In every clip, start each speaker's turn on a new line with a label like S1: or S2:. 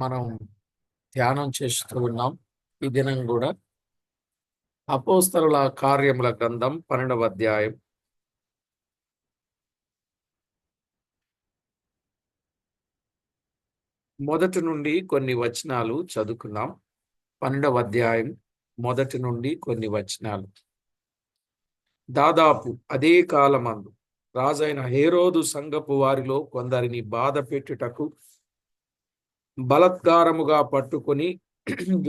S1: మనం ధ్యానం చేస్తూ ఉన్నాం. ఈ దినం కూడా అపోస్తలుల కార్యముల గ్రంథం 12వ అధ్యాయం మొదటి నుండి కొన్ని వచనాలు చదువుకున్నాం. 12వ అధ్యాయం మొదటి నుండి కొన్ని వచనాలు. దాదాపు అదే కాలమందు రాజైన హేరోదు సంఘపు వారిలో కొందరిని బాధ పెట్టుటకు బలత్కారముగా పట్టుకొని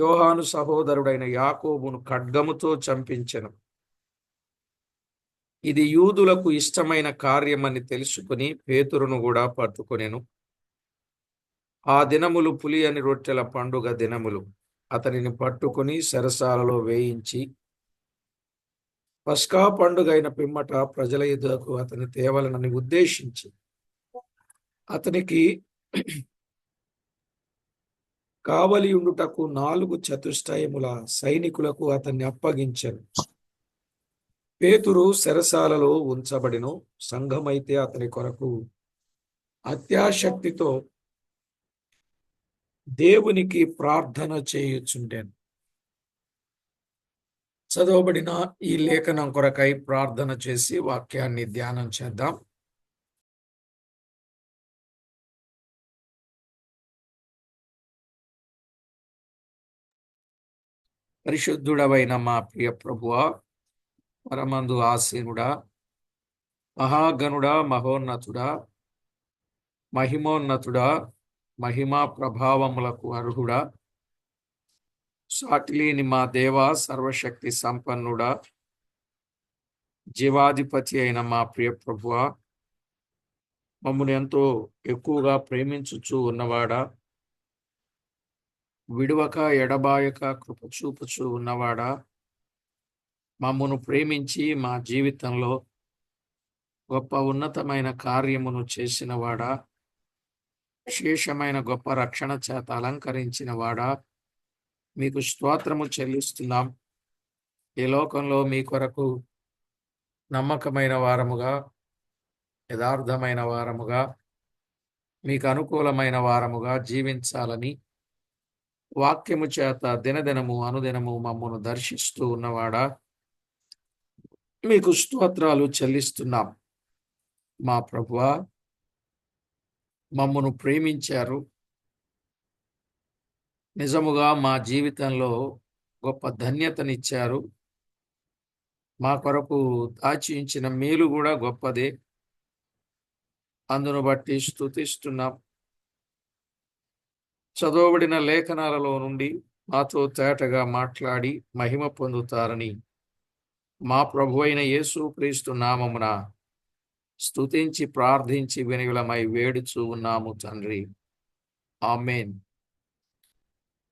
S1: యోహాను సహోదరుడైన యాకోబును ఖడ్గముతో చంపించెను. ఇది యూదులకు ఇష్టమైన కార్యమని తెలుసుకుని పేతురును కూడా పట్టుకొనెను. ఆ దినములు పులియని రొట్టెల పండుగ దినములు. అతనిని పట్టుకుని చెరసాలలో వేయించి పస్కా పండుగైన పిమ్మట ప్రజల ఎదుటకు అతని తేవలనని ఉద్దేశించి అతనికి కావలియుండుటకు 4 చతుష్టయముల సైనికులకు అతన్ని అప్పగించెను. పేతురు చెరసాలలో ఉంచబడిను. సంఘమైతే అతని కొరకు అత్యాశక్తితో దేవునికి ప్రార్థన చేయుచుండెను. చదవబడిన ఈ లేఖనం కొరకై ప్రార్థన చేసి వాక్యాన్ని ధ్యానం చేద్దాం. పరిశుద్ధుడవైన మా ప్రియ ప్రభువా, పరమందు ఆసీనుడా, మహాగణుడా, మహోన్నతుడా, మహిమోన్నతుడా, మహిమా ప్రభావములకు అర్హుడా, సాటిలేని మా దేవా, సర్వశక్తి సంపన్నుడా, జీవాధిపతి అయిన మా ప్రియ ప్రభువా, మమ్మల్ని ఎంతో ఎక్కువగా ప్రేమించుచూ ఉన్నవాడా, విడువక ఎడబాయక కృప చూపుచూ ఉన్నవాడా, మమ్మను ప్రేమించి మా జీవితంలో గొప్ప ఉన్నతమైన కార్యమును చేసినవాడా, విశేషమైన గొప్ప రక్షణ చేత అలంకరించిన వాడా, మీకు స్తోత్రము చెల్లిస్తున్నాం. ఈ లోకంలో మీ కొరకు నమ్మకమైన వారముగా, యథార్థమైన వారముగా, మీకు అనుకూలమైన వారముగా జీవించాలని వాక్యము చేత దినదినము అనుదినము మమ్మను దర్శిస్తూ ఉన్నవాడా, మీకు స్తోత్రాలు చెల్లిస్తున్నాం. మా ప్రభువా, మమ్మను ప్రేమించారు. నిజముగా మా జీవితంలో గొప్ప ధన్యతనిచ్చారు. మా కొరకు దాచి ఉంచిన మేలు కూడా గొప్పదే. అందును బట్టి స్తుతిస్తున్నాం. చదవబడిన లేఖనాలలో నుండి మాతో తేటగా మాట్లాడి మహిమ పొందుతారని మా ప్రభు అయిన యేసు క్రీస్తు నామమున స్తుతించి ప్రార్థించి వినయులమై వేడుచూ ఉన్నాము తండ్రి. ఆమేన్.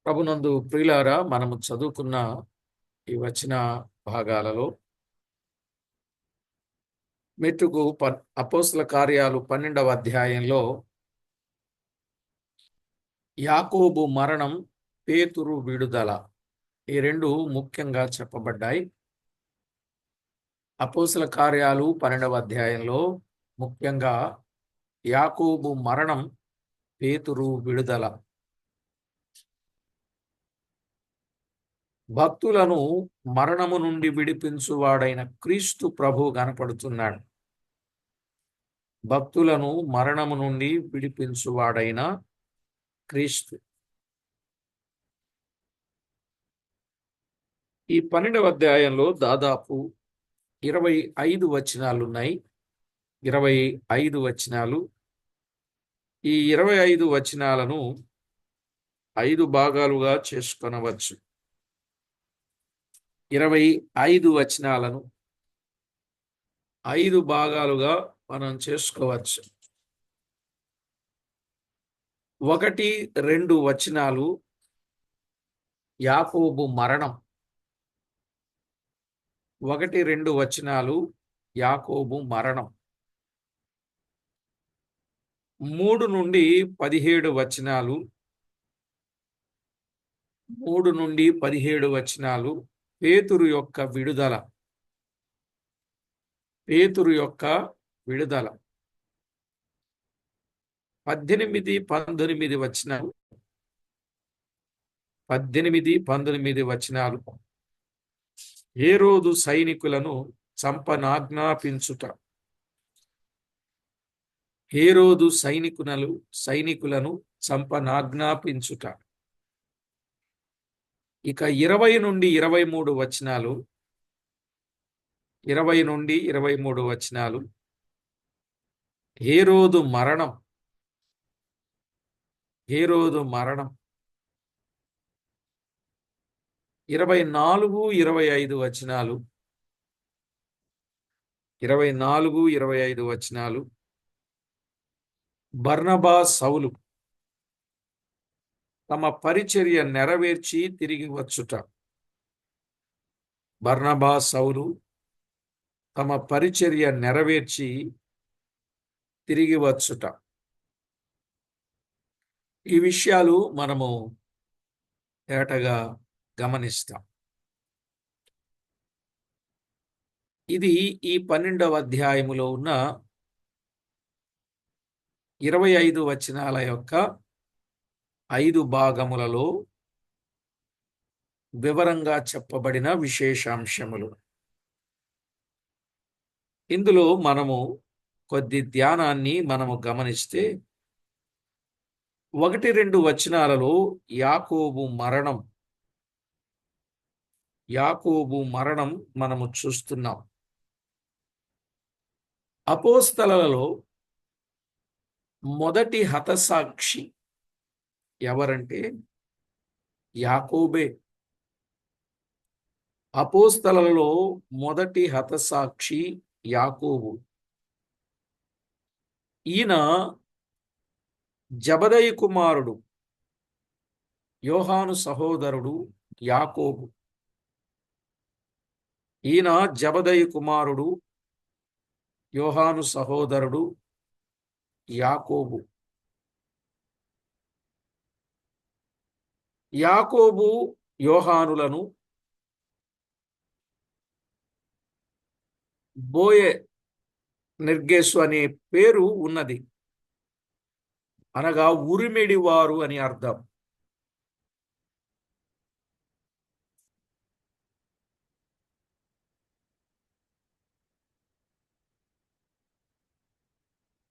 S1: ప్రభునందు ప్రియులారా, మనము చదువుకున్న ఈ వచన భాగాలలో మెట్టుకు అపోస్తల కార్యాలు 12వ అధ్యాయంలో యాకోబు మరణం, పేతురు విడుదల, ఈ రెండు ముఖ్యంగా చెప్పబడ్డాయి. అపోస్తల కార్యాలు 12వ అధ్యాయంలో ముఖ్యంగా యాకోబు మరణం, పేతురు విడుదల. భక్తులను మరణము నుండి విడిపించువాడైన క్రీస్తు ప్రభు కనపడుతున్నాడు. భక్తులను మరణము నుండి విడిపించువాడైన క్రీస్తు. ఈ 12వ అధ్యాయంలో దాదాపు 25 వచనాలున్నాయి. 25 వచనాలు. ఈ 25 వచనాలను 5 భాగాలుగా చేసుకొనవచ్చు. 25 వచనాలను 5 భాగాలుగా మనం చేసుకోవచ్చు. 1-2 వచనాలు యాకోబు మరణం. 1-2 వచనాలు యాకోబు మరణం. 3-17 వచనాలు 3-17 వచనాలు పేతురు యొక్క విడుదల. పేతురు యొక్క విడుదల. 18-19 వచనాలు 18, 19 వచనాలు. హేరోదు సైనికులను చంపనాజ్ఞాపించుట. హేరోదు సైనికులను చంపనాజ్ఞాపించుట. ఇక 20 నుండి 23 వచనాలు. 20 నుండి 23 వచనాలు. హేరోదు మరణం. 24, 25 వచనాలు. 24, 25 వచనాలు. బర్నబా సౌలు తమ పరిచర్య నెరవేర్చి తిరిగి వచ్చుట. బర్నబా సౌలు తమ పరిచర్య నెరవేర్చి తిరిగి వచ్చుట. ఈ విషయాలు మనము తేటగా గమనిస్తాం. ఇది ఈ 12వ అధ్యాయములో ఉన్న 25 వచనాల యొక్క 5 భాగములలో వివరంగా చెప్పబడిన విశేషాంశములు. ఇందులో మనము కొద్ది ధ్యానాన్ని మనము గమనిస్తే 1-2 వచనాలలో యాకోబు మరణం మనము చూస్తున్నాం. అపోస్తలులలో మొదటి హతసాక్షి ఎవరంటే యాకోబే. అపోస్తలులలో మొదటి హతసాక్షి యాకోబు. ఈయన జబదయి కుమారుడు, యోహాను సహోదరుడు యాకోబు. ఈయన జబదయి కుమారుడు, యోహాను సహోదరుడు యాకోబు. యాకోబు యోహానులను బోయే నిర్గేసు అనే పేరు ఉన్నది, అనగా ఉరిమెడివారు అని అర్థం.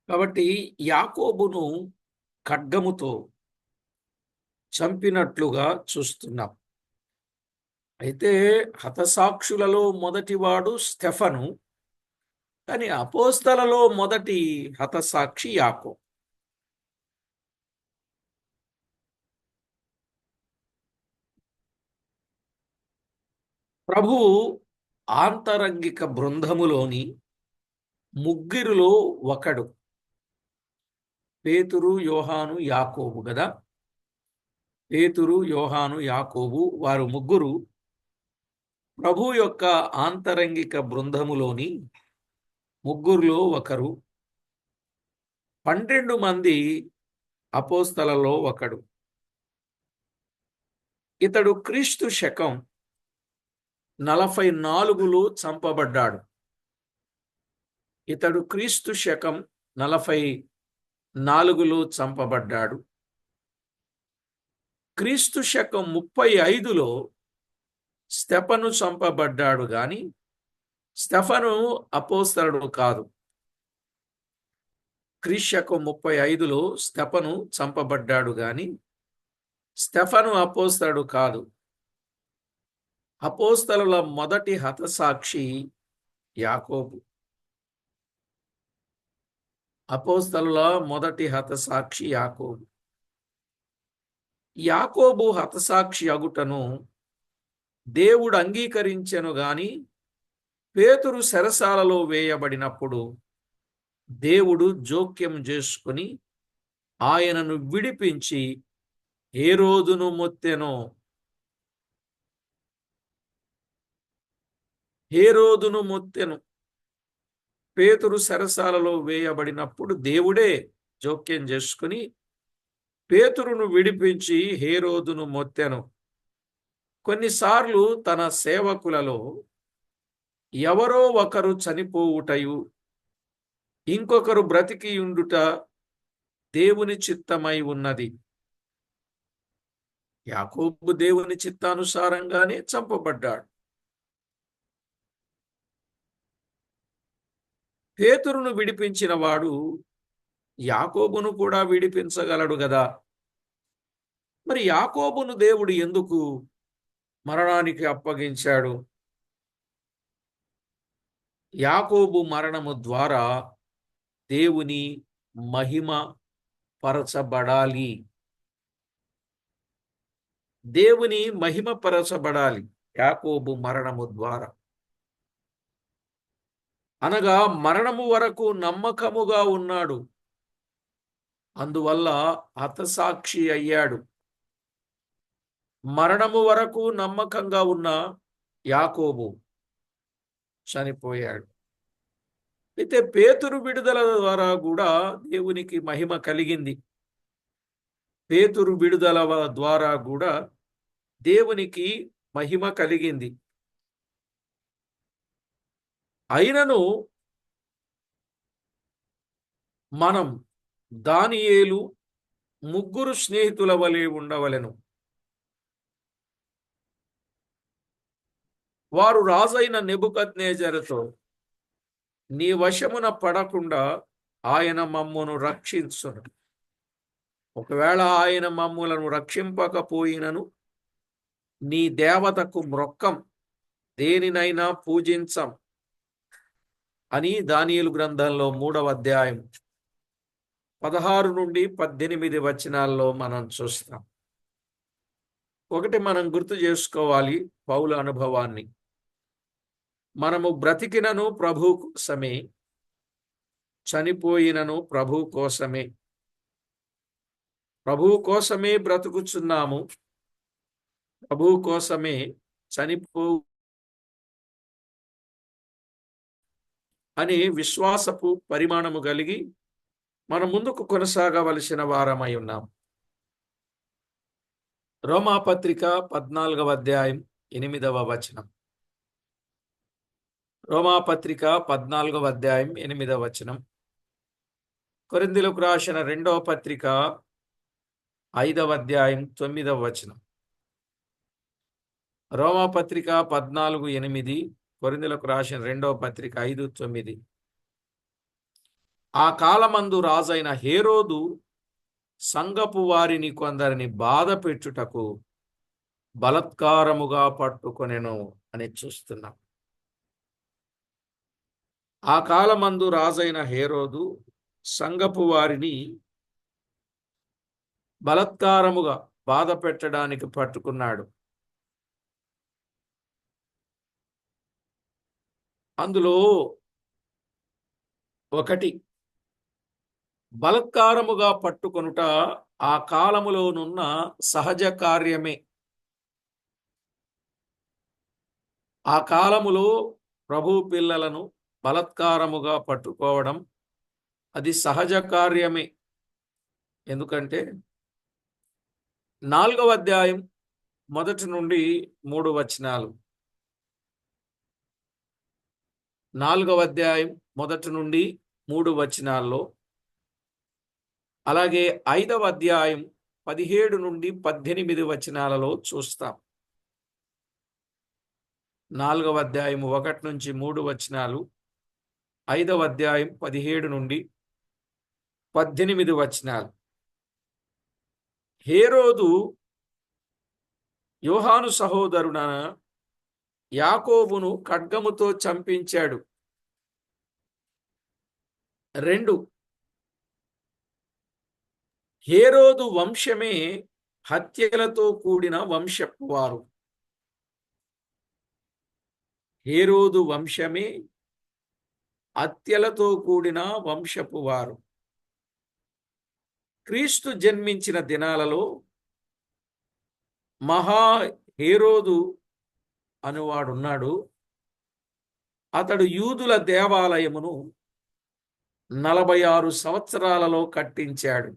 S1: కాబట్టి యాకోబును ఖడ్గముతో చంపినట్లుగా చూస్తున్నాం. అయితే హతసాక్షులలో మొదటివాడు స్టెఫను, కానీ అపోస్తలలో మొదటి హతసాక్షి యాకోబు. ప్రభు ఆంతరంగిక బృందములోని ముగ్గురిలో ఒకడు పేతురు, యోహాను, యాకోబు కదా. పేతురు, యోహాను, యాకోబు వారు ముగ్గురు ప్రభు యొక్క ఆంతరంగిక బృందములోని ముగ్గురులో ఒకరు. 12 మంది అపోస్తలలో ఒకడు. ఇతడు క్రీస్తు శకం 44లో చంపబడ్డాడు. ఇతడు క్రీస్తు శకం 44లో చంపబడ్డాడు. క్రీస్తు శకం 35లో స్టెఫను చంపబడ్డాడు, గాని స్టెఫను అపోస్తలుడు కాదు. క్రీస్తు శకం 35లో స్టెఫను చంపబడ్డాడు, గాని స్టెఫను అపోస్తలుడు కాదు. అపోస్తలుల మొదటి హతసాక్షి యాకోబు. అపోస్తలుల మొదటి హతసాక్షి యాకోబు. యాకోబు హతసాక్షి అగుటను దేవుడు అంగీకరించెను గాని పేతురు చెరసాలలో వేయబడినప్పుడు దేవుడు జోక్యం చేసుకుని ఆయనను విడిపించి హేరోదును మొత్తెను. పేతురు చెరసాలలో వేయబడినప్పుడు దేవుడే జోక్యం చేసుకుని పేతురును విడిపించి హేరోదును మొత్తెను. కొన్నిసార్లు తన సేవకులలో ఎవరో ఒకరు చనిపోవుటయు ఇంకొకరు బ్రతికియుండుట దేవుని చిత్తమై ఉన్నది. యాకోబు దేవుని చిత్తానుసారంగానే చంపబడ్డాడు. పేతురును విడిపించిన వాడు యాకోబును కూడా విడిపించగలడు గదా. మరి యాకోబును దేవుడు ఎందుకు మరణానికి అప్పగించాడు? యాకోబు మరణము ద్వారా దేవుని మహిమ పరచబడాలి. దేవుని మహిమ పరచబడాలి యాకోబు మరణము ద్వారా. అనగా మరణము వరకు నమ్మకముగా ఉన్నాడు, అందువల్ల హతసాక్షి అయ్యాడు. మరణము వరకు నమ్మకంగా ఉన్న యాకోబు చనిపోయాడు. అయితే పేతురు విడుదల ద్వారా కూడా దేవునికి మహిమ కలిగింది. పేతురు విడుదల ద్వారా కూడా దేవునికి మహిమ కలిగింది. అయినను మనం దానియేలు ముగ్గురు స్నేహితుల వలె ఉండవలెను. వారు రాజైన నెబుకద్నెజరుతో, నీ వశమున పడకుండా ఆయన మమ్మును రక్షించును. ఒకవేళ ఆయన మమ్ములను రక్షింపకపోయినను నీ దేవతకు మ్రొక్కం, దేనినైనా పూజించం అని దానియేలు గ్రంథంలో 3వ అధ్యాయం 16 నుండి 18 వచనాల్లో మనం చూస్తాం. ఒకటి మనం గుర్తు చేసుకోవాలి పౌలు అనుభవాన్ని. మనము బ్రతికినను ప్రభు కోసమే, చనిపోయినను ప్రభు కోసమే. ప్రభు కోసమే బ్రతుకుచున్నాము, ప్రభు కోసమే అనే విశ్వాసపు పరిమాణము కలిగి మనం ముందుకు కొనసాగవలసిన వారమై ఉన్నాం. రోమాపత్రిక 14వ అధ్యాయం 8వ వచనం. రోమాపత్రిక 14వ అధ్యాయం 8వ వచనం. కొరింథీయులకు రాసిన 2వ పత్రిక 5వ అధ్యాయం 9వ వచనం. రోమాపత్రిక 14:8, కొరింథీయులకు రాసిన 2వ పత్రిక 5:9. ఆ కాలమందు రాజైన హేరోదు సంఘపు వారిని కొందరిని బాధ పెట్టుటకు బలత్కారముగా పట్టుకొనెను అని చూస్తున్నాం. ఆ కాలమందు రాజైన హేరోదు సంఘపు వారిని బలత్కారముగా బాధ పెట్టడానికి పట్టుకున్నాడు. అందులో ఒకటి, బలత్కారముగా పట్టుకొనుట ఆ కాలములోనున్న సహజ కార్యమే. ఆ కాలములో ప్రభు పిల్లలను బలత్కారముగా పట్టుకోవడం అది సహజ కార్యమే. ఎందుకంటే 4వ అధ్యాయం 1 నుండి 3 వచనాలు. 4వ అధ్యాయం 1 నుండి 3 వచనాల్లో, అలాగే 5వ అధ్యాయం 17 నుండి 18 వచనాలలో చూస్తాం. 4వ అధ్యాయం 1 నుంచి 3 వచనాలు, 5వ అధ్యాయం 17 నుండి 18 వచనాలు. హేరోదు యోహాను సహోదరున యాకోబును ఖడ్గముతో చంపించాడు. 2, హేరోదు వంశమే హత్యలతో కూడిన వంశపు వారు. హేరోదు వంశమే హత్యలతో కూడిన వంశపు వారు. క్రీస్తు జన్మించిన దినాలలో మహా హేరోదు అనువాడున్నాడు. అతడు యూదుల దేవాలయమును 46 సంవత్సరాలలో కట్టించాడు.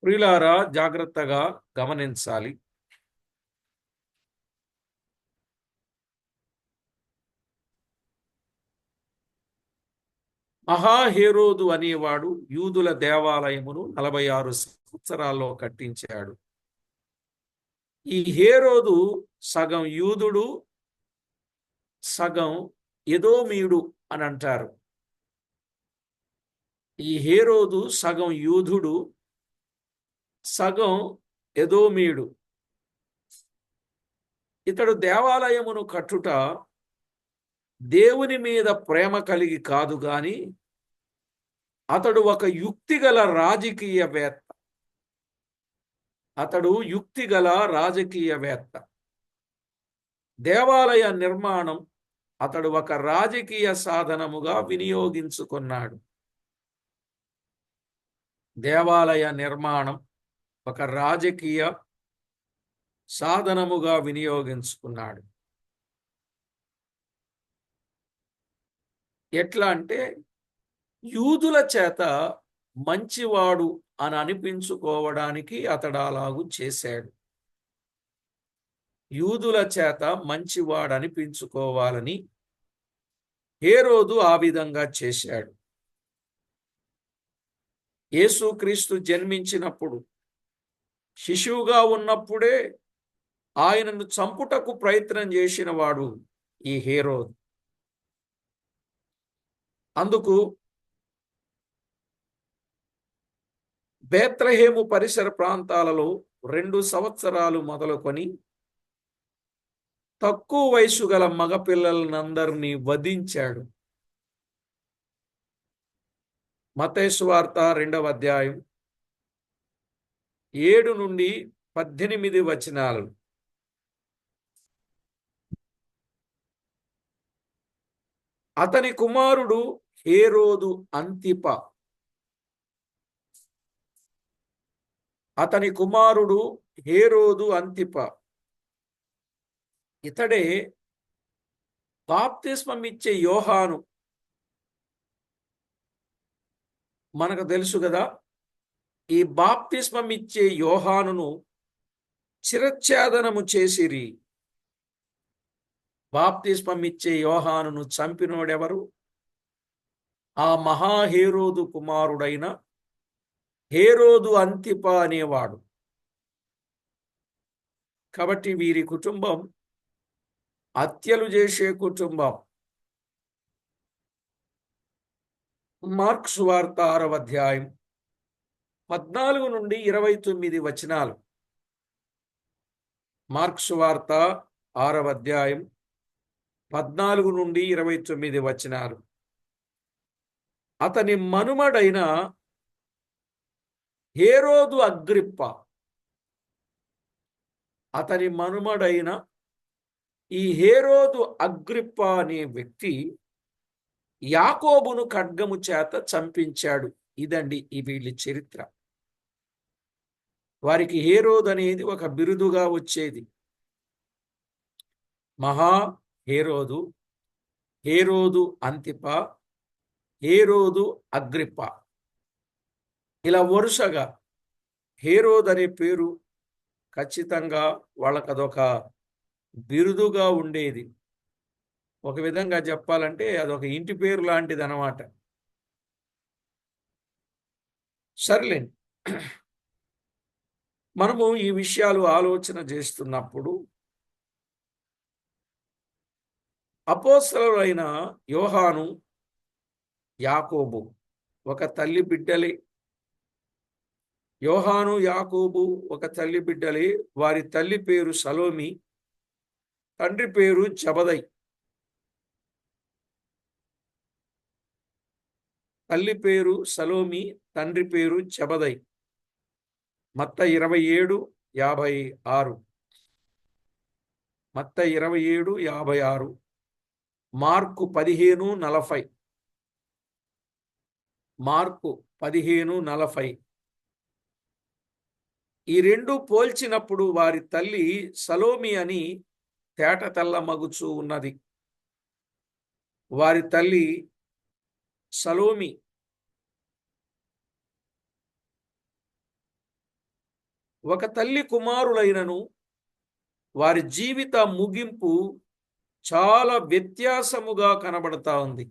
S1: ప్రియులారా, జాగ్రత్తగా గమనించాలి. మహాహేరోదు అనేవాడు యూదుల దేవాలయమును 46 సంవత్సరాల్లో కట్టించాడు. ఈ హేరోదు సగం యూదుడు, సగం ఎదోమీయుడు అని అంటారు. ఈ హేరోదు సగం యూదుడు, సగం ఎదోమీయుడు. ఇతడు దేవాలయమును కట్టుట దేవుని మీద ప్రేమ కలిగి కాదు గాని అతడు ఒక యుక్తిగల రాజకీయవేత్త. దేవాలయ నిర్మాణం అతడు ఒక రాజకీయ సాధనముగా వినియోగించుకున్నాడు. దేవాలయ నిర్మాణం ఒక రాజకీయ సాధనముగా వినియోగించుకున్నాడు. ఎట్లా అంటే యూదుల చేత మంచివాడు అని అనిపించుకోవడానికి అతడు అలాగూ చేశాడు. యూదుల చేత మంచివాడు అనిపించుకోవాలని హేరోదు ఆ విధంగా చేశాడు. యేసుక్రీస్తు జన్మించినప్పుడు శిశువుగా ఉన్నప్పుడే ఆయనను చంపుటకు ప్రయత్నం చేసిన వాడు ఈ హేరోదు. అందుకు బేత్లెహేము పరిసర ప్రాంతాలలో 2 సంవత్సరాలు మొదలుకొని తక్కువ వయసు గల మగపిల్లలందరినీ వధించాడు. మత్తయి సువార్త 2వ అధ్యాయం 7 నుండి 18 వచనాలు. అతని కుమారుడు హేరోదు అంతిప. ఇతడే బాప్తిస్మమిచ్చే యోహాను. మనకు తెలుసు కదా, ఈ బాప్తిస్మమిచ్చే యోహానును శిరచ్ఛేదనము చేసిరి. బాప్తిస్మమిచ్చే యోహానును చంపినోడెవరు? ఆ మహాహేరోదు కుమారుడైన హేరోదు అంతిప అనేవాడు. కాబట్టి వీరి కుటుంబం హత్యలు చేసే కుటుంబం. మార్కు సువార్త 6వ అధ్యాయం 14 నుండి 29 వచనాలు. మార్కు సువార్త 6వ అధ్యాయం 14 నుండి 29 వచనాలు. అతని మనుమడైన హేరోదు అగ్రిప్ప, ఈ హేరోదు అగ్రిప్ప అనే వ్యక్తి యాకోబును ఖడ్గము చేత చంపించాడు. ఇదండి ఈ వీళ్ళ చరిత్ర. వారికి హేరోదు అనేది ఒక బిరుదుగా వచ్చేది. మహా హేరోదు, హేరోదు అంతిప, హేరోదు అగ్రిప్ప, ఇలా వరుసగా హేరోదు అనే పేరు ఖచ్చితంగా వాళ్ళకదొక బిరుదుగా ఉండేది. ఒక విధంగా చెప్పాలంటే అదొక ఇంటి పేరు లాంటిది అన్నమాట. సర్లేండి, మనము ఈ విషయాలు ఆలోచన చేస్తున్నప్పుడు అపోస్తలులైన యోహాను, యాకోబు ఒక తల్లి బిడ్డలే. యోహాను, యాకోబు ఒక తల్లి బిడ్డలే. వారి తల్లి పేరు సలోమి, తండ్రి పేరు జబదై. తల్లి పేరు సలోమి, తండ్రి పేరు జబదై. మత్తయి 27:56. మత్తయి 27:56. మార్కు 15:40. మార్కు 15:40. ఈ రెండు పోల్చినప్పుడు వారి తల్లి సలోమి అని తేట తెల్ల మగుచూ ఉన్నది. వారి తల్లి సలోమి. ఒక తల్లి కుమారులైనను వారి జీవిత ముగింపు చాలా వ్యత్యాసముగా కనబడతా ఉంది.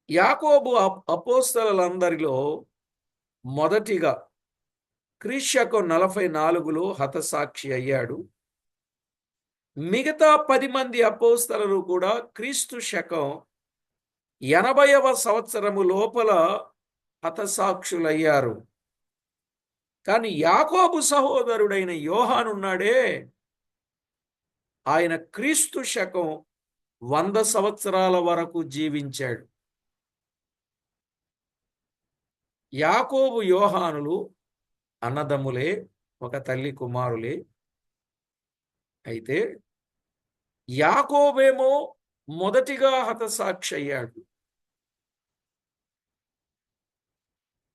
S1: యాకోబు అపోస్తలులందరిలో మొదటిగా క్రీస్తు 44లో హతసాక్షి అయ్యాడు. మిగతా 10 మంది అపోస్తలులు కూడా క్రీస్తు శకం 80వ సంవత్సరము లోపల హతసాక్షులయ్యారు. కానీ యాకోబు సహోదరుడైన యోహానున్నాడే, ఆయన క్రీస్తు శకం 100 సంవత్సరాల వరకు జీవించాడు. యాకోబు యోహానులు అన్నదమ్ములే, ఒక తల్లి కుమారులే. అయితే యాకోబేమో మొదటిగా హతసాక్షి అయ్యాడు.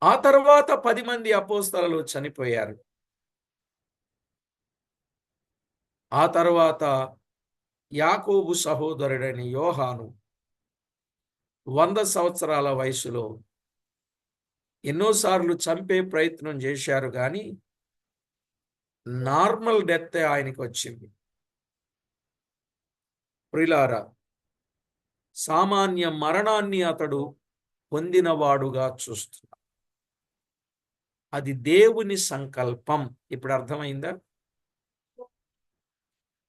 S1: ఆ తర్వాత 10 మంది అపోస్తలులు చనిపోయారు. ఆ తర్వాత యాకోబు సహోదరుడైన యోహాను 100 సంవత్సరాల వయసులో ఎన్నోసార్లు చంపే ప్రయత్నం చేశారు, కానీ నార్మల్ డెత్ ఆయనకి వచ్చింది. ప్రిలారా, సామాన్య మరణాన్ని అతడు పొందినవాడుగా చూస్తున్నాడు. అది దేవుని సంకల్పం. ఇప్పుడు అర్థమైందా?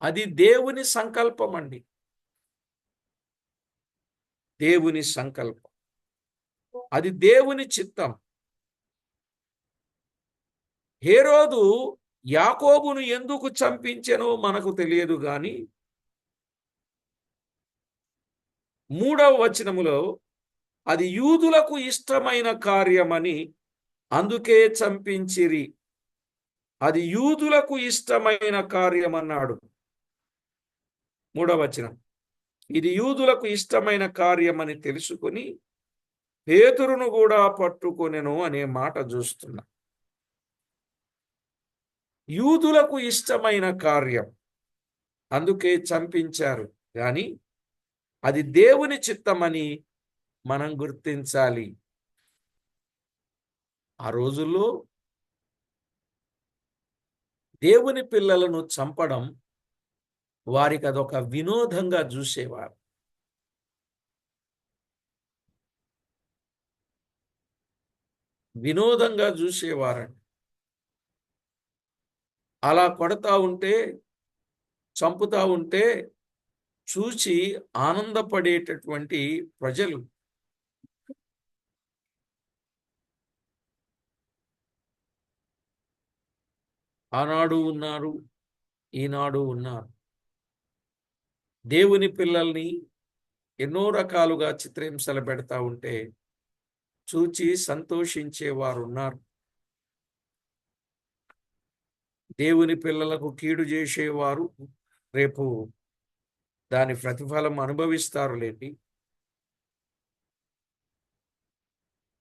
S1: అది దేవుని సంకల్పం అండి. దేవుని సంకల్పం, అది దేవుని చిత్తం. హేరోదు యాకోబును ఎందుకు చంపించెనో మనకు తెలియదు, గాని 3వ వచనములో అది యూదులకు ఇష్టమైన కార్యమని అందుకే చంపించిరి. అది యూదులకు ఇష్టమైన కార్యం అన్నాడు. 3వ వచనం, ఇది యూదులకు ఇష్టమైన కార్యమని తెలుసుకొని పేతురును కూడా పట్టుకొనెను అనే మాట చూస్తున్నా. యూదులకు ఇష్టమైన కార్యం, అందుకే చంపించారు, కానీ అది దేవుని చిత్తమని మనం గుర్తించాలి. ఆ రోజుల్లో దేవుని పిల్లలను చంపడం వారికి అదొక వినోదంగా చూసేవారు. వినోదంగా చూసేవారండి. అలా కొడతా ఉంటే, చంపుతా ఉంటే చూసి ఆనందపడేటటువంటి ప్రజలు. ఆనాడు ఉన్నారు, ఈనాడు ఉన్నారు. దేవుని పిల్లల్ని ఎన్నో రకాలుగా చిత్రహింసలు పెడతా ఉంటే చూచి సంతోషించేవారు ఉన్నారు. దేవుని పిల్లలకు కీడు చేసేవారు రేపు దాని ప్రతిఫలం అనుభవిస్తారులేండి.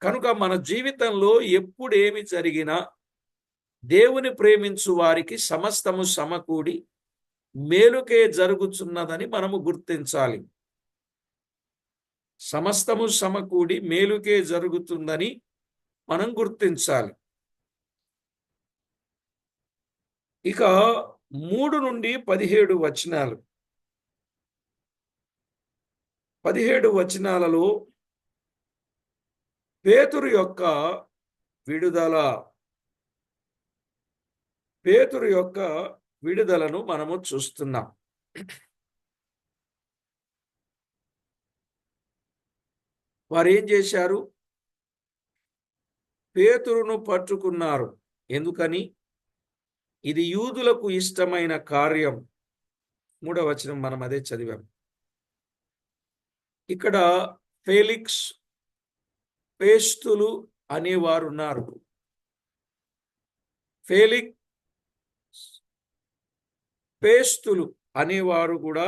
S1: కనుక మన జీవితంలో ఎప్పుడేమి జరిగినా దేవుని ప్రేమించు వారికి సమస్తము సమకూడి మేలుకే జరుగుతున్నదని మనము గుర్తించాలి. సమస్తము సమకూడి మేలుకే జరుగుతుందని మనం గుర్తించాలి. ఇక 3 నుండి 17 వచనాలు. 17 వచనాలలో పేతురు యొక్క విడుదల, పేతురు యొక్క విడుదలను మనము చూస్తున్నాం. వారు ఏం చేశారు? పేతురును పట్టుకున్నారు. ఎందుకని? ఇది యూదులకు ఇష్టమైన కార్యం. 3వ వచనం మనం అదే చదివాం. ఇక్కడ ఫేలిక్స్, పేస్తులు అనేవారు ఉన్నారు. ఫేలిక్స్, పేస్తులు అనేవారు కూడా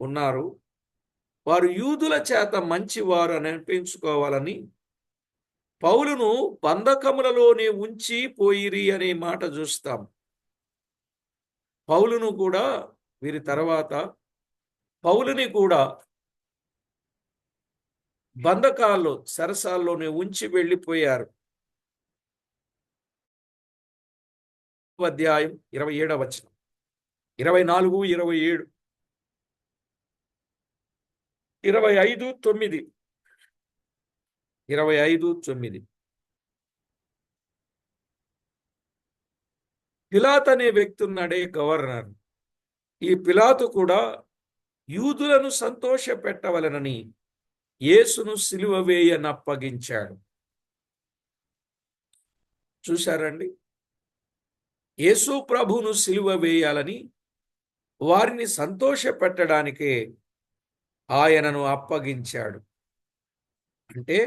S1: ఉన్నారు. వారు యూదుల చేత మంచివారు అని అనిపించుకోవాలని పౌలును బంధకములలోనే ఉంచి పోయిరి అనే మాట చూస్తాం. పౌలును కూడా, వీరి తర్వాత పౌలుని కూడా బంధకాల్లో, సరసాల్లోనే ఉంచి వెళ్ళిపోయారు. అధ్యాయం 27వ వచనం, 24, 27, 25, 9. 25:9. పిలాతు అనే వ్యక్తి ఉన్నాడే గవర్నర్. ఈ పిలాతు కూడా యూదులను సంతోష పెట్టవలనని యేసును సిలువ వేయనప్పగించాడు. చూశారండి, యేసు ప్రభువును సిలువ వేయాలని వారిని సంతోష పెట్టడానికే ఆయనను అప్పగించాడు. అంటే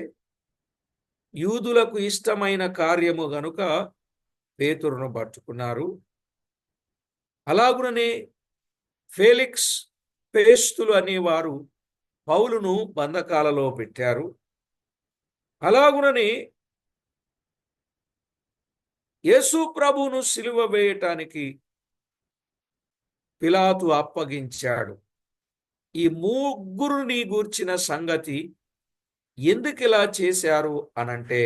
S1: యూదులకు ఇష్టమైన కార్యము గనుక పేతురును పట్టుకున్నారు. అలాగుననే ఫేలిక్స్, పేస్తులు అనేవారు పౌలును బంధకాలలో పెట్టారు. అలాగుననే యేసు ప్రభువును సిలువ వేయటానికి పిలాతు అప్పగించాడు. ఈ ముగ్గురిని గూర్చిన సంగతి ఎందుకు ఇలా చేశారు అనంటే,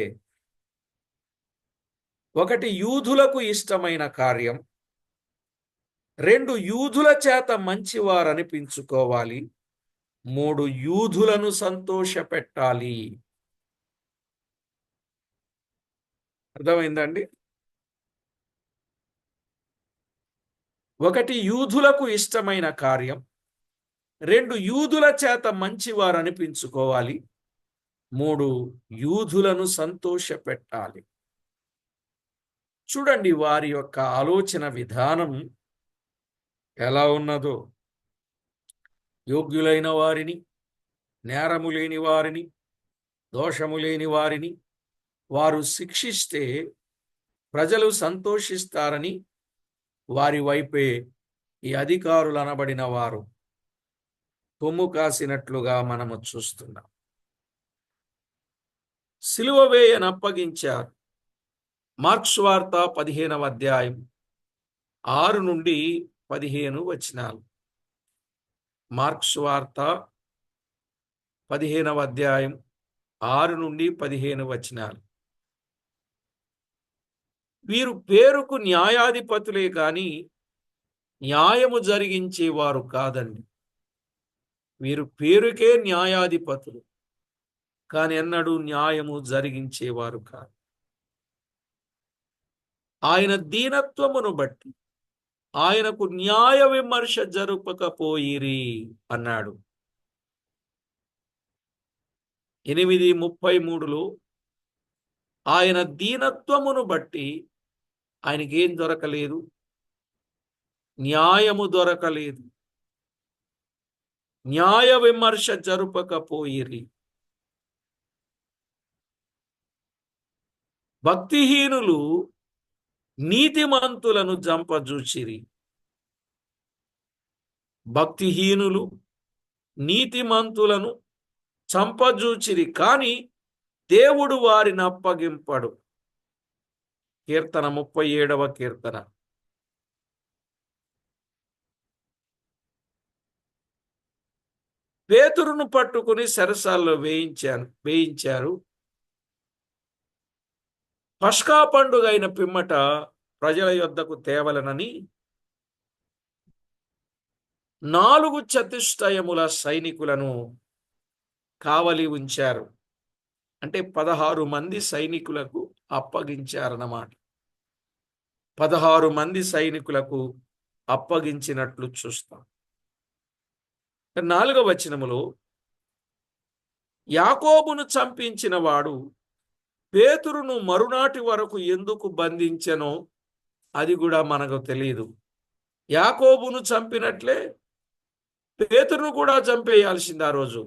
S1: ఒకటి యూదులకు ఇష్టమైన కార్యం, 2 యూదుల చేత మంచివారనిపించుకోవాలి, 3 యూదులను సంతోషపెట్టాలి. అర్థమైందండి? ఒకటి యూదులకు ఇష్టమైన కార్యం, 2 యూదుల చేత మంచివారనిపించుకోవాలి, 3 యూదులను సంతోషపెట్టాలి. చూడండి వారి యొక్క ఆలోచన విధానం ఎలా ఉన్నదో. యోగ్యులైన వారిని, నేరము లేని వారిని, దోషము లేని వారిని వారు శిక్షిస్తే ప్రజలు సంతోషిస్తారని వారి వైపే ఈ అధికారులు అనబడిన వారు కొమ్ము కాసినట్లుగా మనము చూస్తున్నాం. సిలువ వేయనప్పగించారు. మార్క్స్ వార్త 15వ అధ్యాయం 6 నుండి 15 వచనాలు. మార్క్స్ వార్త 15వ అధ్యాయం 6 నుండి 15 వచనాలు. వీరు పేరుకు న్యాయాధిపతులే కాని న్యాయము జరిగించేవారు కాదండి. వీరు పేరుకే న్యాయాధిపతులు, కాని ఎన్నడూ న్యాయము జరిగించేవారు కాదు. ఆయన దీనత్వమును బట్టి ఆయనకు న్యాయ విమర్శ జరుపకపోయిరి అన్నాడు. 8:33లో ఆయన దీనత్వమును బట్టి ఆయనకేం దొరకలేదు? న్యాయము దొరకలేదు. న్యాయ విమర్శ జరుపకపోయిరి. భక్తిహీనులు నీతిమంతులను జంపజూచిరి. భక్తిహీనులు నీతిమంతులను చంపజూచిరి, కాని దేవుడు వారిని అప్పగింపడు. కీర్తన 37వ కీర్తన. పేతురును పట్టుకుని చెరసాల్లో వేయించారు. పస్కా పండుగ అయిన పిమ్మట ప్రజల యొద్దకు తేవలనని 4 చతుష్టయముల సైనికులను కావలి ఉంచారు. అంటే 16 మంది సైనికులకు అప్పగించారన్నమాట. 16 మంది సైనికులకు అప్పగించినట్లు చూస్తాం. 4వ వచనములో యాకోబును చంపించిన వాడు పేతురును మరునాటి వరకు ఎందుకు బంధించెనో అది కూడా మనకు తెలియదు. యాకోబును చంపినట్లే పేతురును కూడా చంపేయాల్సింది ఆ రోజు.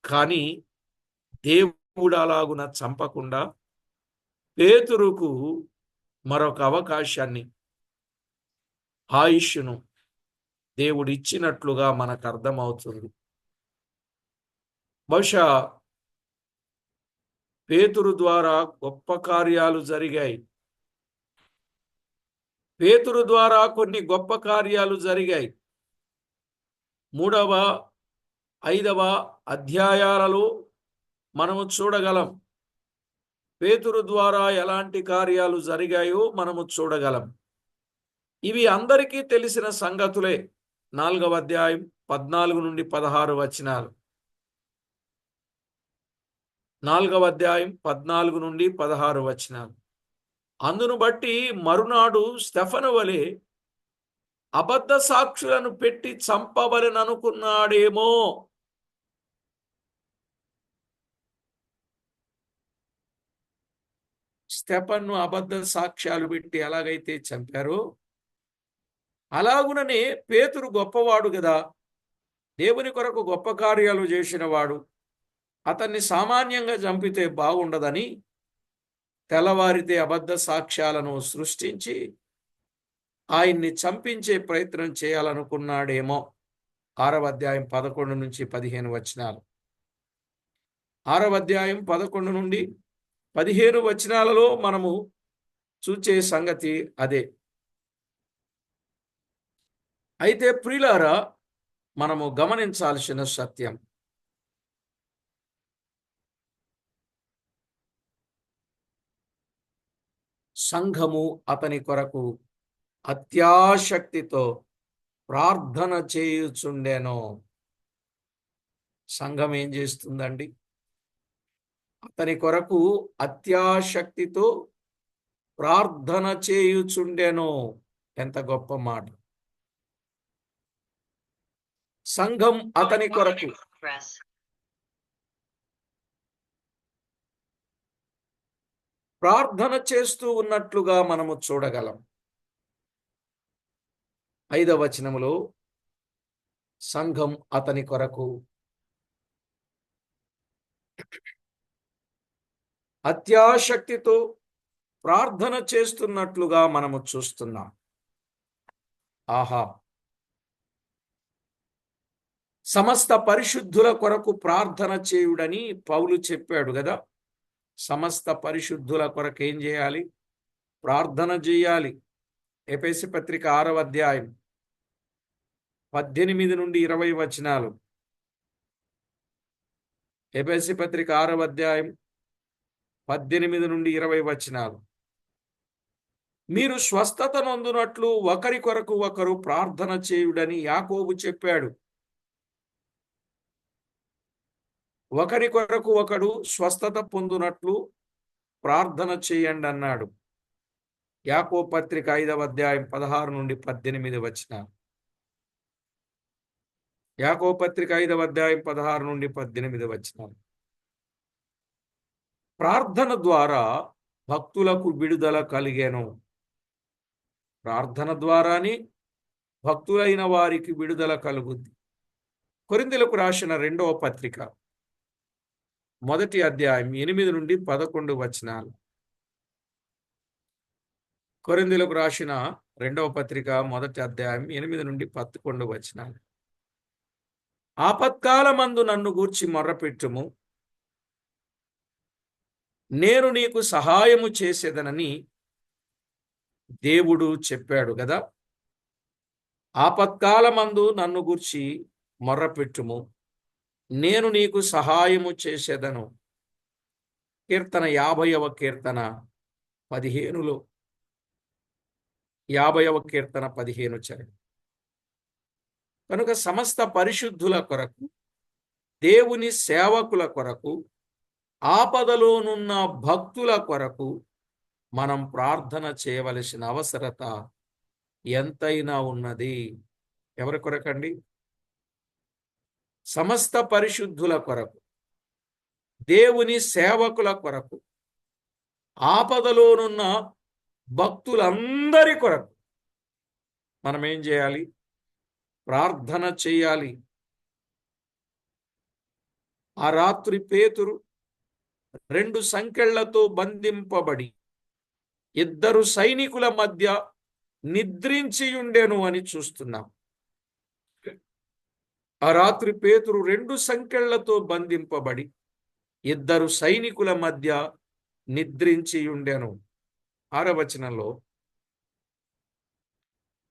S1: కానీ దేవుడు అలాగున చంపకుండా పేతురుకు మరొక అవకాశాన్ని, ఆయుష్ను దేవుడు ఇచ్చినట్లుగా మనకు అర్థమవుతుంది. బహుశా పేతురు ద్వారా గొప్ప కార్యాలు జరిగాయి. పేతురు ద్వారా కొన్ని గొప్ప కార్యాలు జరిగాయి. 3వ 5వ అధ్యాయాలలో మనము చూడగలం. పేతురు ద్వారా ఎలాంటి కార్యాలు జరిగాయో మనము చూడగలం. ఇవి అందరికీ తెలిసిన సంగతులే. 4వ అధ్యాయం 14 నుండి 16 వచనాలు. 4వ అధ్యాయం 14 నుండి 16 వచనాలు. అందును బట్టి మరునాడు స్టెఫను వలె అబద్ధ సాక్షులను పెట్టి చంపవలెననుకున్నాడేమో. స్టెఫన్ను అబద్ధ సాక్ష్యాలు పెట్టి ఎలాగైతే చంపారో అలాగుననే పేతురు గొప్పవాడు కదా, దేవుని కొరకు గొప్ప కార్యాలు చేసినవాడు. అతన్ని సామాన్యంగా చంపితే బాగుండదని తెల్లవారితే అబద్ధ సాక్ష్యాలను సృష్టించి ఆయన్ని చంపించే ప్రయత్నం చేయాలనుకున్నాడేమో. 6వ అధ్యాయం 11 నుంచి 15 వచనాలు. 6వ అధ్యాయం 11 నుండి 15 వచనాలలో మనము చూచే సంగతి అదే. అయితే ప్రియులారా, మనము గమనించాల్సిన సత్యం, సంఘము అతని కొరకు అత్యాశక్తితో ప్రార్థన చేయుచుండెను. సంఘం ఏం చేస్తుందండి? అతని కొరకు అత్యాశక్తితో ప్రార్థన చేయుచుండెను. ఎంత గొప్ప మాట! సంఘం అతని కొరకు ప్రార్థన చేస్తూ ఉన్నట్లుగా మనము చూడగలం. 5వ వచనములో సంఘం అతని కొరకు అత్యాశక్తితో ప్రార్థన చేస్తున్నట్లుగా మనము చూస్తున్నాం. ఆహా! సమస్త పరిశుద్ధుల కొరకు ప్రార్థన చేయుడని పౌలు చెప్పాడు కదా. సమస్త పరిశుద్ధుల కొరకు ఏం చేయాలి? ప్రార్థన చేయాలి. ఎఫెసీ పత్రిక 6వ అధ్యాయం 18 నుండి 20 వచనాలు. ఎఫెసీ పత్రిక 6వ అధ్యాయం 18 నుండి 20 వచనాలు. మీరు స్వస్థత నొందునట్లు ఒకరి కొరకు ఒకరు ప్రార్థన చేయుడని యాకోబు చెప్పాడు. ఒకరి కొరకు ఒకడు స్వస్థత పొందునట్లు ప్రార్థన చేయండి అన్నాడు. యాకోబు పత్రిక 5వ అధ్యాయం 16 నుండి 18 వచనాలు. యాకోబు పత్రిక 5వ అధ్యాయం 16 నుండి 18 వచనాలు. ప్రార్థన ద్వారా భక్తులకు విడుదల కలిగెను. ప్రార్థన ద్వారానే భక్తులైన వారికి విడుదల కలుగుద్ది. కొరింథీయులకు రాసిన 2వ పత్రిక 1వ అధ్యాయం 8 నుండి 11 వచనాలు. కొరింథీయులకు రాసిన 2వ పత్రిక 1వ అధ్యాయం 8 నుండి 11 వచనాలు. ఆపత్కాలమందు నన్ను గూర్చి మొర్రపెట్టుము, నేను నీకు సహాయము చేసేదనని దేవుడు చెప్పాడు కదా. ఆపత్కాలమందు నన్ను గూర్చి మొర్రపెట్టుము, నేను నీకు సహాయము చేసేదను. కీర్తన 50వ కీర్తన 15లో 50వ కీర్తన 15 చరణం. కనుక సమస్త పరిశుద్ధుల కొరకు, దేవుని సేవకుల కొరకు, ఆపదలోనున్న భక్తుల కొరకు మనం ప్రార్థన చేయవలసిన అవసరత ఎంతైనా ఉన్నది. ఎవరి కొరకండి? సమస్త పరిశుద్ధుల కొరకు, దేవుని సేవకుల కొరకు, ఆపదలోనున్న భక్తులందరి కొరకు మనం ఏం చేయాలి? ప్రార్థన చేయాలి. ఆ రాత్రి పేతురు 2 సంకెళ్లతో బంధింపబడి 2 సైనికుల మధ్య నిద్రించియుండెను అని చూస్తున్నాం. ఆ రాత్రి పేతురు 2 సంకెళ్లతో బంధింపబడి 2 సైనికుల మధ్య నిద్రించియుండెను. 6వ వచనంలో,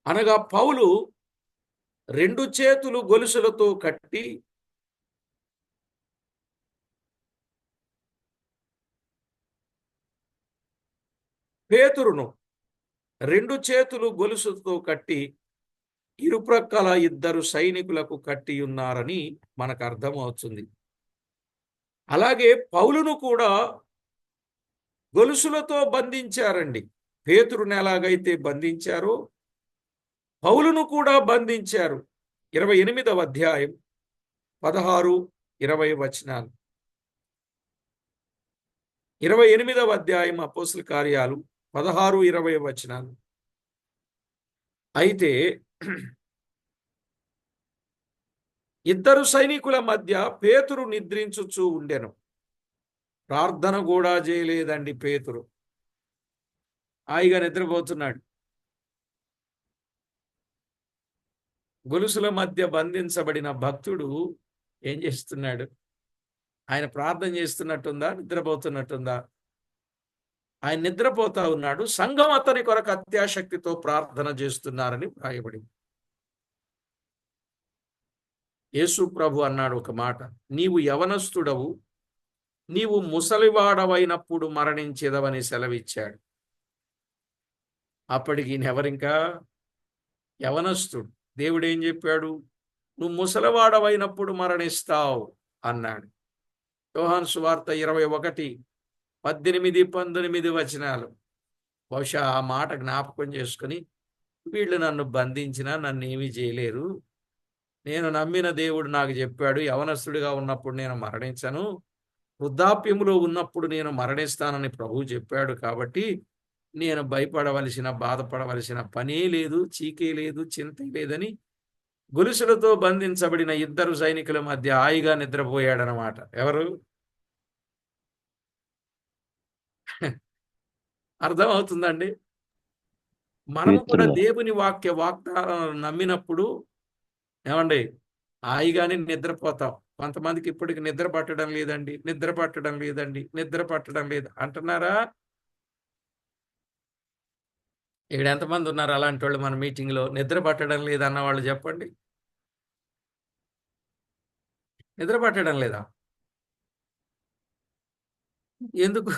S1: అనగా పౌలు 2 చేతులు గొలుసులతో కట్టి పేతురును 2 చేతులు గొలుసుతో కట్టి ఇరుప్రక్కల 2 సైనికులకు కట్టి ఉన్నారని మనకు అర్థమవుతుంది. అలాగే పౌలును కూడా గొలుసులతో బంధించారండి. పేతురుని ఎలాగైతే బంధించారో పౌలును కూడా బంధించారు. 28వ అధ్యాయం 16, 20 వచనాలు. 28వ అధ్యాయం అపోస్తల కార్యాలు 16, 20 వచనాలు. అయితే ఇద్దరు సైనికుల మధ్య పేతురు నిద్రించుచూ ఉండెను. ప్రార్థన కూడా చేయలేదండి పేతురు. హాయిగా నిద్రపోతున్నాడు. గొలుసుల మధ్య బంధించబడిన భక్తుడు ఏం చేస్తున్నాడు? ఆయన ప్రార్థన చేస్తున్నట్టుందా, నిద్రపోతున్నట్టుందా? ఆయన నిద్రపోతా ఉన్నాడు. సంఘం అతని కొరకు అత్యాశక్తితో ప్రార్థన చేస్తున్నారని వ్రాయబడింది. యేసు ప్రభు అన్నాడు ఒక మాట, నీవు యవనస్తుడవు, నీవు ముసలివాడవైనప్పుడు మరణించేదవని సెలవిచ్చాడు. అప్పటికి ఎవరింకా యవనస్తుడు. దేవుడు ఏం చెప్పాడు? నువ్వు ముసలివాడవైనప్పుడు మరణిస్తావు అన్నాడు. యోహాను సువార్త 21, 18, 19 వచనాలు. బహుశా ఆ మాట జ్ఞాపకం చేసుకుని, వీళ్ళు నన్ను బంధించినా నన్ను ఏమీ చేయలేరు, నేను నమ్మిన దేవుడు నాకు చెప్పాడు, యవనస్తుడిగా ఉన్నప్పుడు నేను మరణించను, వృద్ధాప్యములో ఉన్నప్పుడు నేను మరణిస్తానని ప్రభువు చెప్పాడు, కాబట్టి నేను భయపడవలసిన, బాధపడవలసిన పనే లేదు, చీకే లేదు, చింత లేదని గొలుసులతో బంధించబడిన ఇద్దరు సైనికుల మధ్య హాయిగా నిద్రపోయాడనమాట. ఎవరు? అర్థమవుతుందండి? మనము కూడా దేవుని వాగ్దానాలను నమ్మినప్పుడు ఏమండి హాయిగానే నిద్రపోతాం. కొంతమందికి ఇప్పటికి నిద్ర పట్టడం లేదండి, నిద్ర పట్టడం లేదండి, నిద్ర పట్టడం లేదు అంటున్నారా? ఇక్కడ ఎంతమంది ఉన్నారు అలాంటి వాళ్ళు మన మీటింగ్లో? నిద్ర పట్టడం లేదన్న వాళ్ళు చెప్పండి. నిద్ర పట్టడం లేదా? ఎందుకు?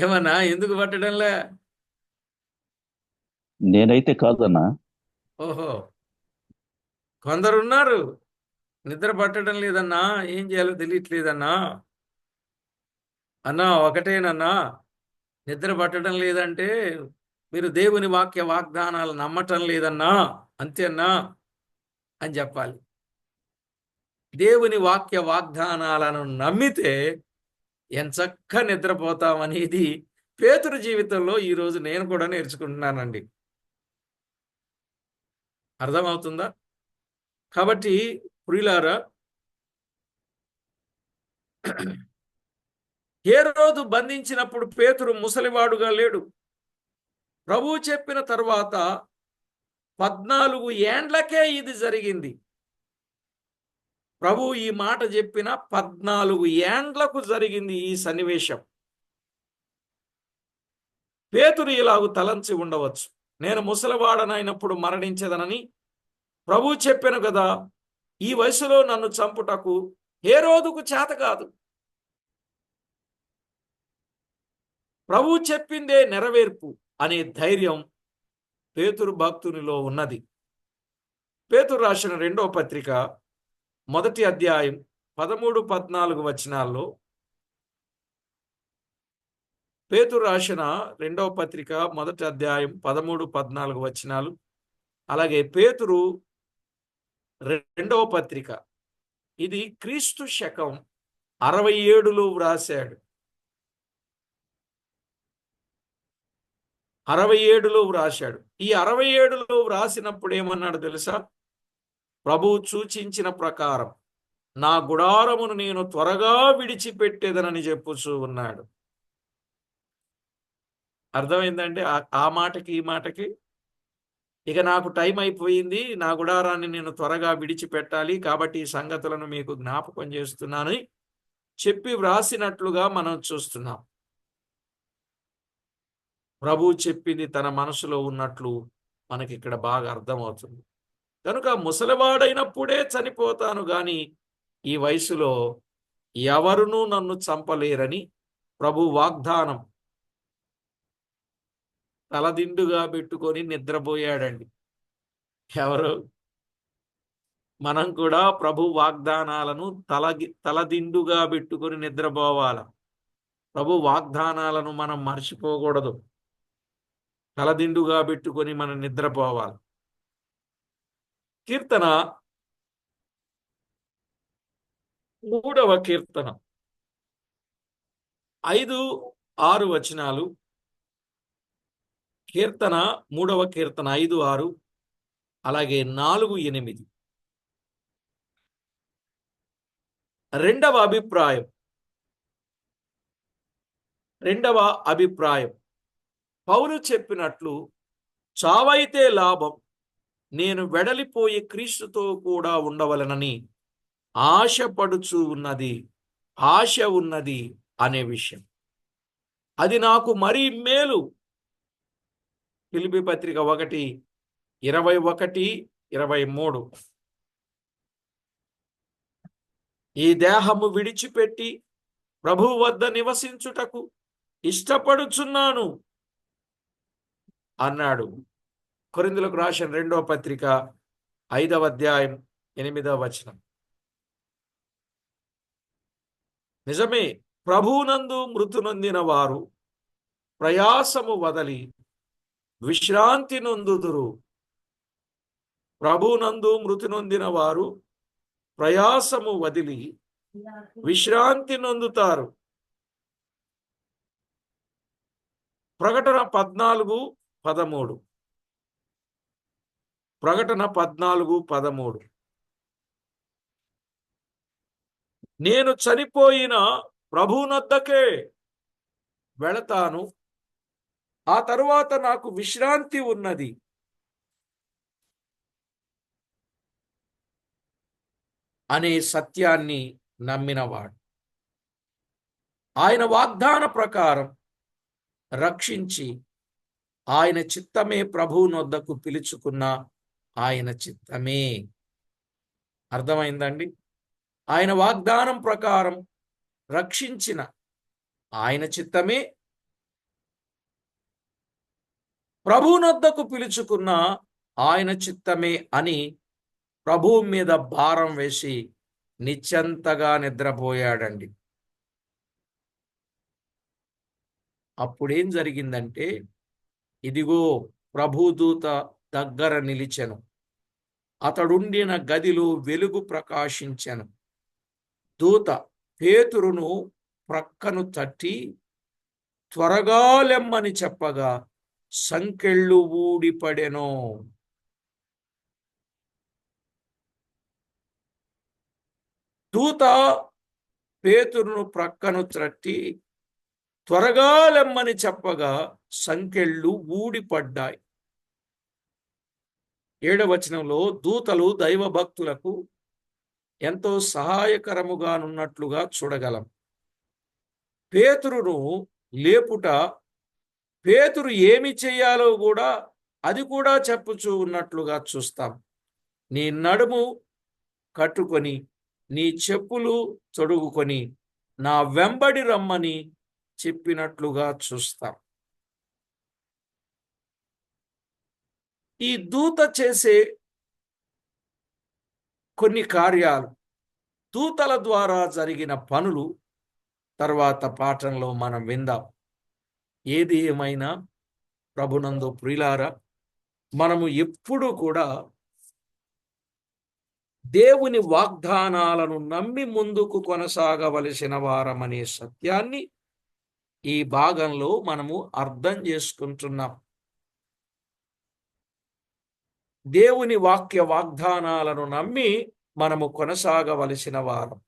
S1: ఏమన్నా ఎందుకు పట్టడంలే?
S2: నేనైతే కాదన్నా.
S1: ఓహో, కొందరున్నారు నిద్ర పట్టడం లేదన్నా, ఏం చేయాలో తెలియట్లేదన్నా. అన్నా ఒకటేనన్నా, నిద్ర పట్టడం లేదంటే మీరు దేవుని వాగ్దానాలు నమ్మటం లేదన్నా, అంతేనా అని చెప్పాలి. దేవుని వాగ్దానాలను నమ్మితే ఎంచక్క నిద్రపోతామనేది పేతురు జీవితంలో ఈరోజు నేను కూడా నేర్చుకుంటున్నానండి. అర్థమవుతుందా? కాబట్టి ప్రియులారా, హేరోదు బంధించినప్పుడు పేతురు ముసలివాడుగా లేడు. ప్రభువు చెప్పిన తర్వాత 14 ఏండ్లకే ఇది జరిగింది. ప్రభు ఈ మాట చెప్పిన 14 ఏండ్లకు జరిగింది ఈ సన్నివేశం. పేతురు ఇలాగు తలంచి ఉండవచ్చు, నేను ముసలివాడనైనప్పుడు మరణించదనని ప్రభు చెప్పాను కదా, ఈ వయసులో నన్ను చంపుటకు హేరోదుకు చేత కాదు, ప్రభు చెప్పిందే నెరవేర్పు అనే ధైర్యం పేతురు భక్తునిలో ఉన్నది. పేతురు రాసిన 2వ పత్రిక 1వ అధ్యాయం 13, 14 వచనాల్లో, పేతురు రాసిన 2వ పత్రిక 1వ అధ్యాయం 13, 14 వచనాలు, అలాగే పేతురు 2వ పత్రిక, ఇది క్రీస్తు శకం 67లో వ్రాశాడు. 67లో వ్రాశాడు. ఈ 67లో వ్రాసినప్పుడు ఏమన్నాడు తెలుసా? ప్రభువు సూచించిన ప్రకారం నా గుడారమును నేను త్వరగా విడిచిపెట్టేదనని చెప్పుచూ ఉన్నాడు. అర్థమైందండి ఆ మాటకి ఈ మాటకి? ఇక నాకు టైం అయిపోయింది, నా గుడారాన్ని నేను త్వరగా విడిచిపెట్టాలి, కాబట్టి ఈ సంగతులను మీకు జ్ఞాపకం చేస్తున్నానని చెప్పి వ్రాసినట్లుగా మనం చూస్తున్నాం. ప్రభు చెప్పింది తన మనసులో ఉన్నట్లు మనకి ఇక్కడ బాగా అర్థమవుతుంది. కనుక ముసలివాడైనప్పుడే చనిపోతాను గాని ఈ వయసులో ఎవరునూ నన్ను చంపలేరని ప్రభు వాగ్దానం తలదిండుగా పెట్టుకొని నిద్రపోయాడండి. ఎవరు? మనం కూడా ప్రభు వాగ్దానాలను తలదిండుగా పెట్టుకొని నిద్రపోవాలి. ప్రభు వాగ్దానాలను మనం మర్చిపోకూడదు. తలదిండుగా పెట్టుకొని మనం నిద్రపోవాలి. కీర్తన 3వ కీర్తన 5-6 వచనాలు. కీర్తన 3వ కీర్తన 5-6, అలాగే 4-8. రెండవ అభిప్రాయం పౌలు చెప్పినట్లు చావైతే లాభం, నేను వెడలిపోయి క్రీస్తుతో కూడా ఉండవలనని ఆశ ఉన్నది అనే విషయం. అది నాకు మరీ మేలు. ఫిలిప్పీ పత్రిక 1:21-23. ఈ దేహము విడిచిపెట్టి ప్రభువు వద్ద నివసించుటకు ఇష్టపడుచున్నాను అన్నాడు. కొరింథీయులకు రాసిన 2వ పత్రిక 5వ అధ్యాయం 8వ వచనం. నిజమే, ప్రభువునందు మృతి నొందిన వారు ప్రయాసము వదలి విశ్రాంతి నొందుదురు. ప్రభువునందు మృతి నొందిన వారు ప్రయాసము వదిలి విశ్రాంతి నొందుతారు. ప్రకటన 14:13. నేను చనిపోయిన ప్రభువునొద్దకే వెళతాను, ఆ తరువాత నాకు విశ్రాంతి ఉన్నది అనే సత్యాన్ని నమ్మినవాడు. ఆయన వాగ్దాన ప్రకారం రక్షించి ఆయన చిత్తమే ప్రభువునొద్దకు పిలుచుకున్న ఆయన చిత్తమే. అర్థమైందండి? ఆయన వాగ్దానం ప్రకారం రక్షించిన ఆయన చిత్తమే, ప్రభువునొద్దకు పిలుచుకున్న ఆయన చిత్తమే అని ప్రభువు మీద భారం వేసి నిశ్చంతగా నిద్రపోయాడండి. అప్పుడేం జరిగిందంటే, ఇదిగో ప్రభుదూత దగ్గర నిలిచెను, అతడుండిన గదిలో వెలుగు ప్రకాశించెను. దూత పేతురును ప్రక్కను తట్టి త్వరగా లెమ్మని చెప్పగా సంకెళ్ళు ఊడిపడెను. దూత పేతురును ప్రక్కను తట్టి త్వరగా లెమ్మని చెప్పగా సంకెళ్ళు ఊడిపడ్డాయి. 7వ వచనంలో దూతలు దైవ భక్తులకు ఎంతో సహాయకరముగానున్నట్లుగా చూడగలం. పేతురును లేపుట, పేతురు ఏమి చేయాలో అది కూడా చెప్పుచూ ఉన్నట్లుగా చూస్తాం. నీ నడుము కట్టుకొని నీ చెప్పులు తొడుగుకొని నా వెంబడి రమ్మని చెప్పినట్లుగా చూస్తాం. ఈ దూత చేసే కొన్ని కార్యాలు, దూతల ద్వారా జరిగిన పనులు తర్వాత పాఠంలో మనం విందాం. ఏది ఏమైనా ప్రభునందు ప్రియులారా, మనము ఎప్పుడూ కూడా దేవుని వాగ్దానాలను నమ్మి ముందుకు కొనసాగవలసిన వారమనే సత్యాన్ని ఈ భాగంలో మనము అర్థం చేసుకుంటున్నాం. దేవుని వాక్య వాగ్దానాలను నమ్మి మనము కొనసాగవలసిన వారం.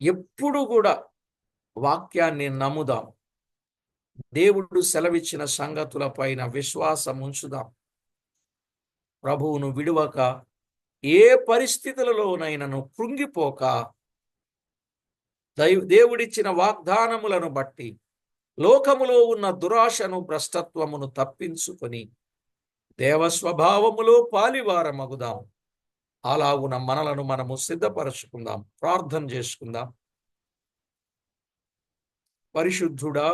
S1: ఎప్పుడు కూడా వాక్యాన్ని నమ్ముదాం. దేవుడు సెలవిచ్చిన సంగతులపైన విశ్వాసం ఉంచుదాం. ప్రభువును విడువక, ఏ పరిస్థితులలోనైనను కృంగిపోక, దేవుడిచ్చిన వాగ్దానములను బట్టి లోకములో ఉన్న దురాశను, భ్రష్టత్వమును తప్పించుకొని దేవస్వభావములో పాలివారమగుదాం. అలాగున మనలను మనము సిద్ధపరచుకుందాం. ప్రార్థన చేసుకుందాం. పరిశుద్ధుడా,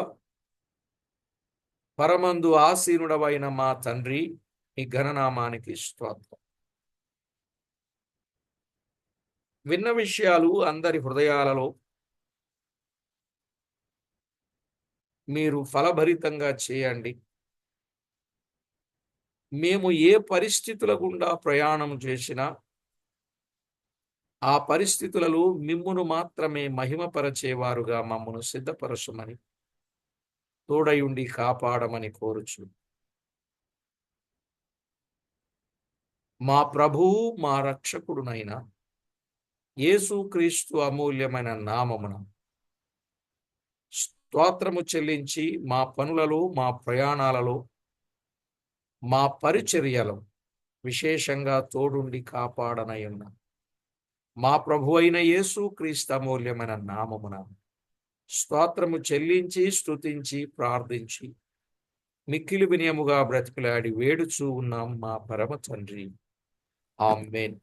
S1: పరమందు ఆసీనుడవైన మా తండ్రి, ఈ ఘననామానికి స్తోత్రం. విన్న విషయాలు అందరి హృదయాలలో మీరు ఫలభరితంగా చేయండి. మేము ఏ పరిస్థితుల గుండా ప్రయాణం చేసినా, ఆ పరిస్థితులలో మిమ్మును మాత్రమే మహిమపరచేవారుగా మమ్మను సిద్ధపరచుమని, తోడయుండి కాపాడమని కోరుచు. మా ప్రభువు, మా రక్షకుడునైన యేసుక్రీస్తు అమూల్యమైన నామమున స్తోత్రము చెల్లించి, మా పనులలో, మా ప్రయాణాలలో, మా పరిచర్యలో విశేషంగా తోడుండి కాపాడనయున్న మా ప్రభువైన యేసుక్రీస్తు అమూల్యమైన నామమున స్తోత్రము చెల్లించి, స్తుతించి, ప్రార్థించి, మిక్కిలి వినయముగా బ్రతికిలాడి వేడుచూ ఉన్నాం మా పరమ తండ్రి. ఆమేన్.